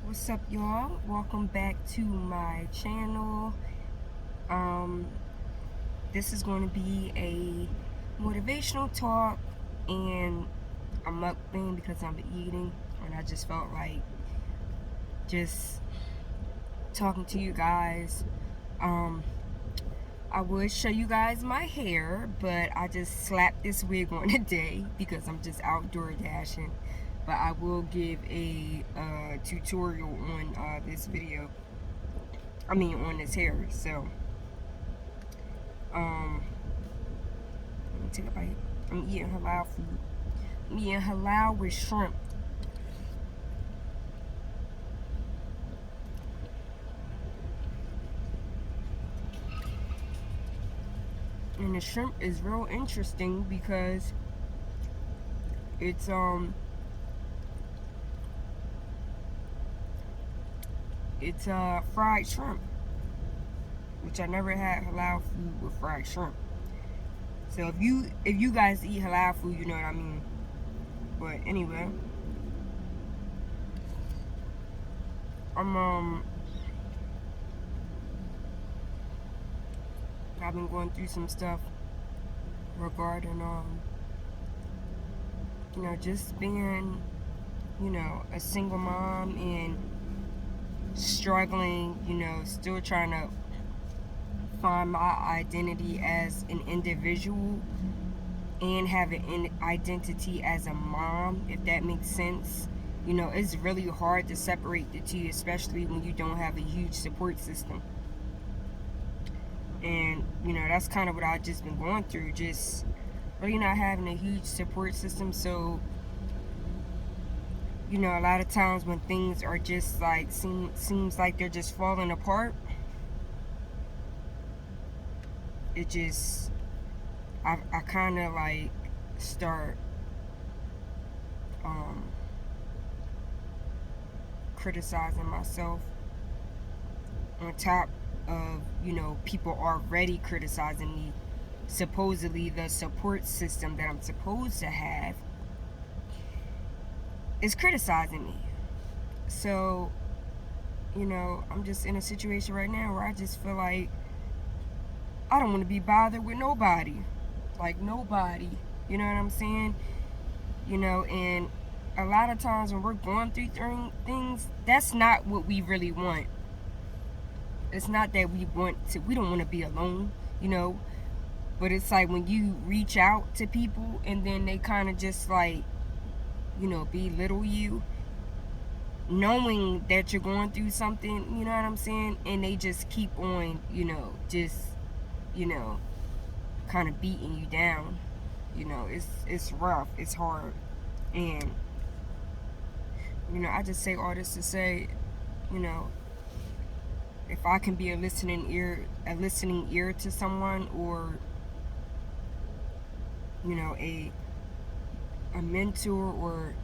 What's up, y'all? Welcome back to my channel. This is going to be a motivational talk, and I'm mukbang because I'm eating, and I just felt like just talking to you guys. I would show you guys my hair, but I just slapped this wig on today because I'm just outdoor dashing. But I will give a tutorial on this video. On this hair. So, let me take a bite. I'm eating halal food. I'm eating halal with shrimp. And the shrimp is real interesting because it's fried shrimp, which I never had halal food with fried shrimp. So if you guys eat halal food, you know what I mean. But anyway, I've been going through some stuff regarding just being a single mom and struggling, still trying to find my identity as an individual and have an identity as a mom, if that makes sense. It's really hard to separate the two, especially when you don't have a huge support system. And that's kind of what I've just been going through, just really not having a huge support system. So a lot of times when things are just like seems like they're just falling apart, it just I kind of like start criticizing myself, on top of people already criticizing me. Supposedly the support system that I'm supposed to have is criticizing me. So I'm just in a situation right now where I just feel like I don't want to be bothered with nobody. Like, nobody. You know what I'm saying? And a lot of times when we're going through things, that's not what we really want. It's not that we don't want to be alone, but it's like when you reach out to people and then they kind of just like, belittle you, knowing that you're going through something, you know what I'm saying? And they just keep on, kind of beating you down. It's rough, it's hard. And I just say all this to say, if I can be a listening ear to someone, or a mentor, or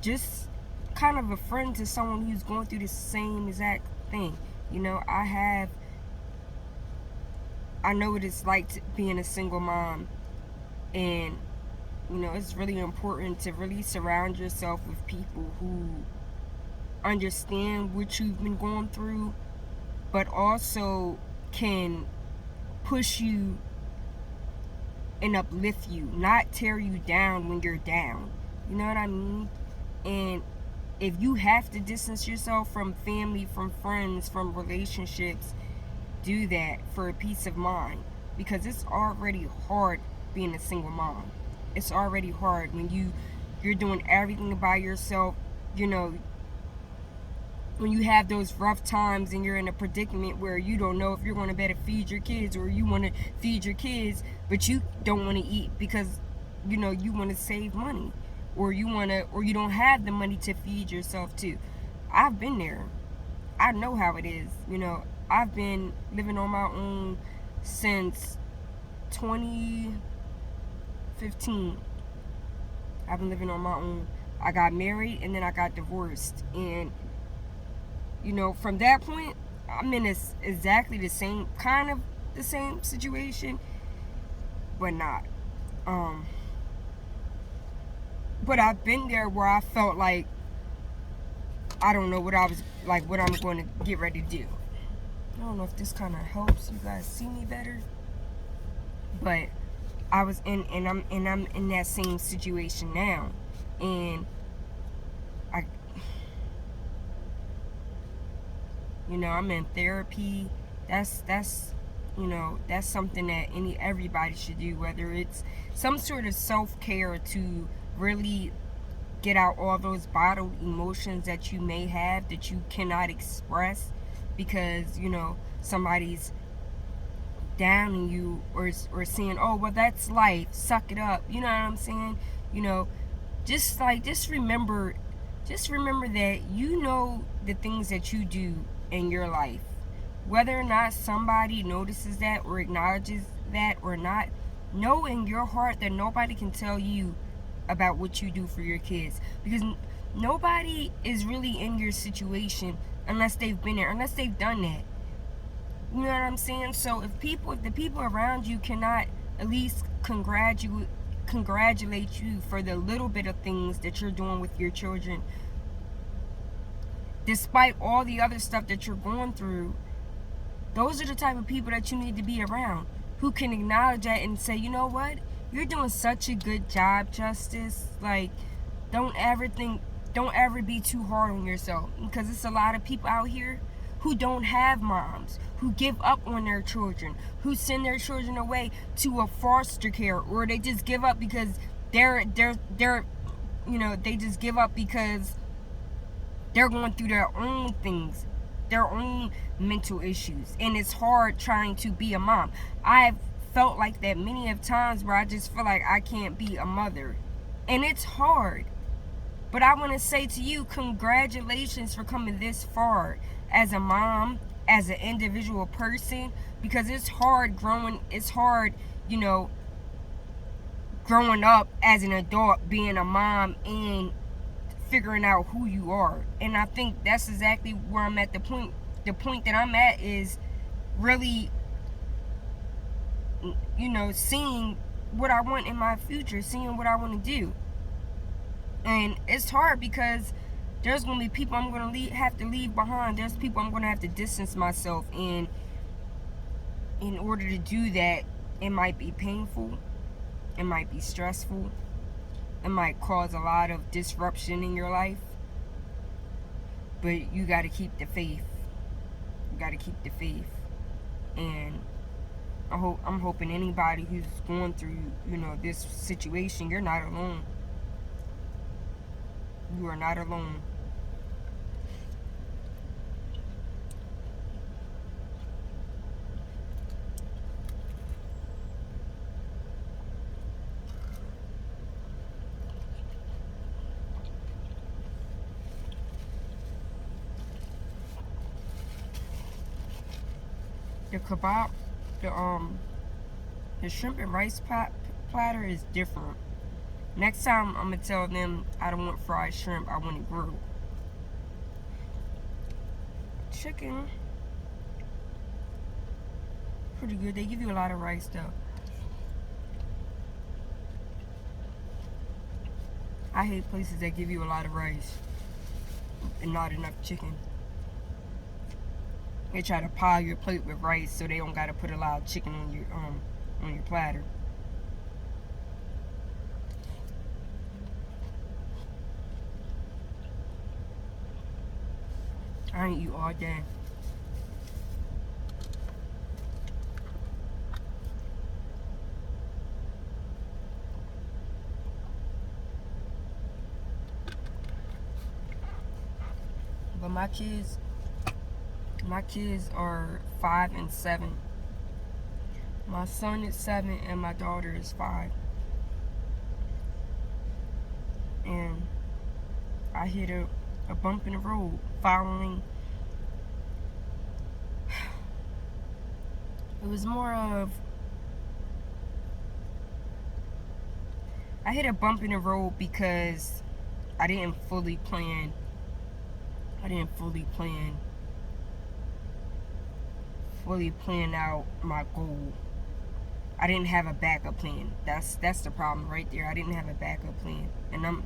just kind of a friend to someone who's going through the same exact thing. I know what it's like being a single mom, and it's really important to really surround yourself with people who understand what you've been going through, but also can push you and uplift you, not tear you down when you're down. You know what I mean? And if you have to distance yourself from family, from friends, from relationships, do that for a peace of mind, because it's already hard being a single mom. It's already hard when you're doing everything by yourself. When you have those rough times and you're in a predicament where you don't know if you're going to be able to feed your kids, or you want to feed your kids but you don't want to eat because you want to save money, or you don't have the money to feed yourself too. I've been there. I know how it is. I've been living on my own since 2015. I've been living on my own. I got married and then I got divorced, and from that point, I'm in exactly the same situation, but not. But I've been there where I felt like I don't know what I was like, what I'm going to get ready to do. I don't know if this kind of helps you guys see me better, but I was and I'm in that same situation now, and I, I'm in therapy. That's that's something that everybody should do, whether it's some sort of self-care to really get out all those bottled emotions that you may have that you cannot express because somebody's down on you, or saying, oh well, that's life, suck it up, you know what I'm saying. Just remember that the things that you do in your life, whether or not somebody notices that or acknowledges that or not. Know in your heart that nobody can tell you about what you do for your kids, because nobody is really in your situation unless they've been there, unless they've done that. You know what I'm saying? So if the people around you cannot at least congratulate you for the little bit of things that you're doing with your children, despite all the other stuff that you're going through, those are the type of people that you need to be around, who can acknowledge that and say, you know what, you're doing such a good job, Justice. Like, don't ever be too hard on yourself, because it's a lot of people out here who don't have moms, who give up on their children, who send their children away to a foster care, or they just give up because they just give up because they're going through their own things, their own mental issues, and it's hard trying to be a mom. I've felt like that many of times where I just feel like I can't be a mother, and it's hard. But I want to say to you, congratulations for coming this far as a mom, as an individual person, because it's hard growing up as an adult, being a mom and figuring out who you are. And I think that's exactly where I'm at. The point that I'm at is really, seeing what I want in my future, seeing what I want to do. And it's hard because there's going to be people I'm going to have to leave behind. There's people I'm going to have to distance myself. And in order to do that, it might be painful. It might be stressful. It might cause a lot of disruption in your life. But you got to keep the faith. You got to keep the faith. And I'm hoping anybody who's going through, this situation, you're not alone. You are not alone. The kebab, the shrimp and rice platter is different. Next time, I'm going to tell them I don't want fried shrimp, I want it grilled. Chicken, pretty good. They give you a lot of rice, though. I hate places that give you a lot of rice and not enough chicken. They try to pile your plate with rice so they don't got to put a lot of chicken on your platter. I ain't eat all day. But my kids are 5 and 7. My son is 7 and my daughter is 5. And I hit a bump in the road following. It was more of, I hit a bump in the road because I didn't fully plan out my goal. I didn't have a backup plan. That's the problem right there. I didn't have a backup plan. And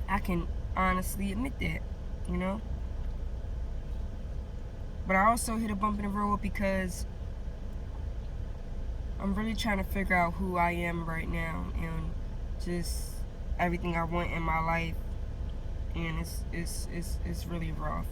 I can honestly admit that. you know. But I also hit a bump in the road because I'm really trying to figure out who I am right now and just everything I want in my life, and it's really rough.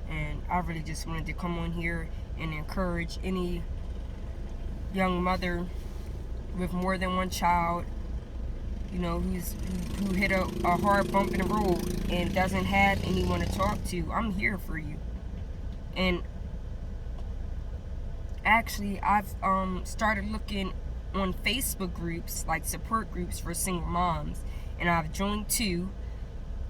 And I really just wanted to come on here and encourage any young mother with more than one child, you know, who hit a hard bump in the road and doesn't have anyone to talk to. I'm here for you. And actually, I've started looking on Facebook groups, like support groups for single moms, and I've joined 2.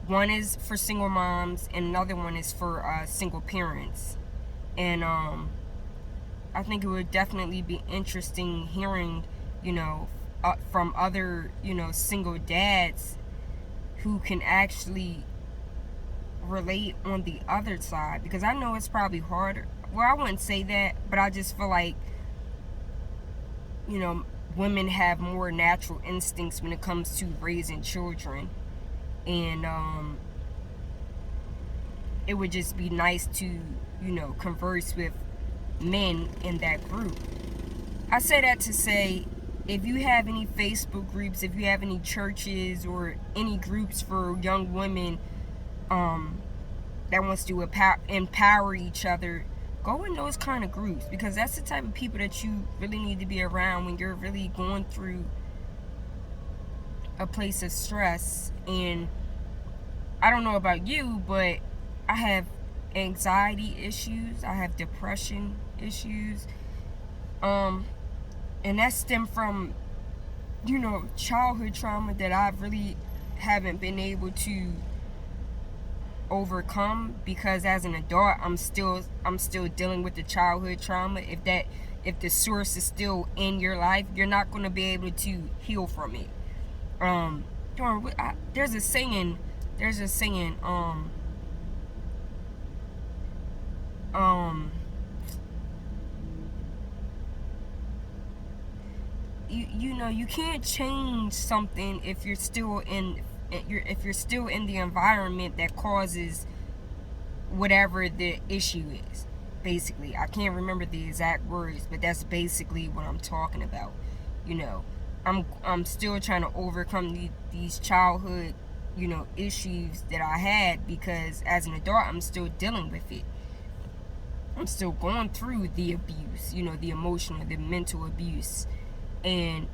One is for single moms, and another one is for single parents. And I think it would definitely be interesting hearing, you know, from other, you know, single dads who can actually relate on the other side, because I know it's probably harder. Well, I wouldn't say that, but I just feel like, you know, women have more natural instincts when it comes to raising children. And it would just be nice to, you know, converse with men in that group. I say that to say, if you have any Facebook groups, if you have any churches or any groups for young women that wants to empower each other, go in those kind of groups, because that's the type of people that you really need to be around when you're really going through a place of stress. And I don't know about you, but I have anxiety issues, I have depression issues, and that stemmed from, you know, childhood trauma that I really haven't been able to overcome, because as an adult I'm still dealing with the childhood trauma. If the source is still in your life, you're not going to be able to heal from it. There's a saying you know, you can't change something if you're still in the environment that causes whatever the issue is. Basically, I can't remember the exact words, but that's basically what I'm talking about. You know, I'm still trying to overcome these childhood, you know, issues that I had, because as an adult I'm still dealing with it. I'm still going through the abuse, you know, the emotional, the mental abuse. And,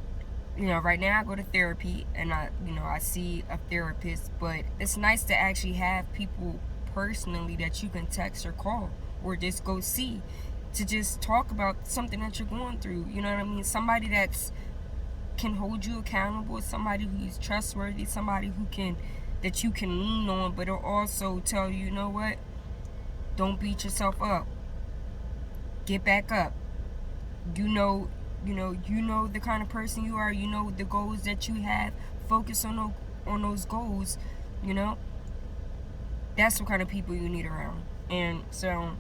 you know, right now I go to therapy and I see a therapist, but it's nice to actually have people personally that you can text or call or just go see, to just talk about something that you're going through. You know what I mean? Somebody that can hold you accountable, somebody who's trustworthy, somebody that you can lean on, but it'll also tell you, you know what? Don't beat yourself up. Get back up. You know the kind of person you are. You know the goals that you have. Focus on those goals. You know, that's what kind of people you need around. And so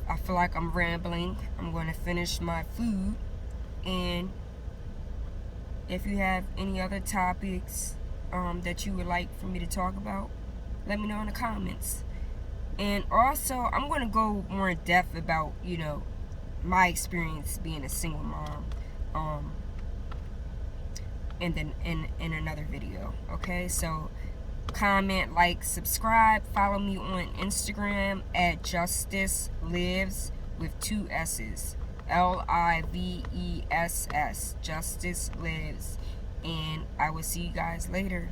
I feel like I'm rambling. I'm going to finish my food. And if you have any other topics that you would like for me to talk about, let me know in the comments. And also, I'm going to go more in depth about, you know, my experience being a single mom and then in another video. Okay, so comment, like, subscribe, follow me on Instagram at Justice Lives with 2 S's, LIVESS, Justice Lives. And I will see you guys later.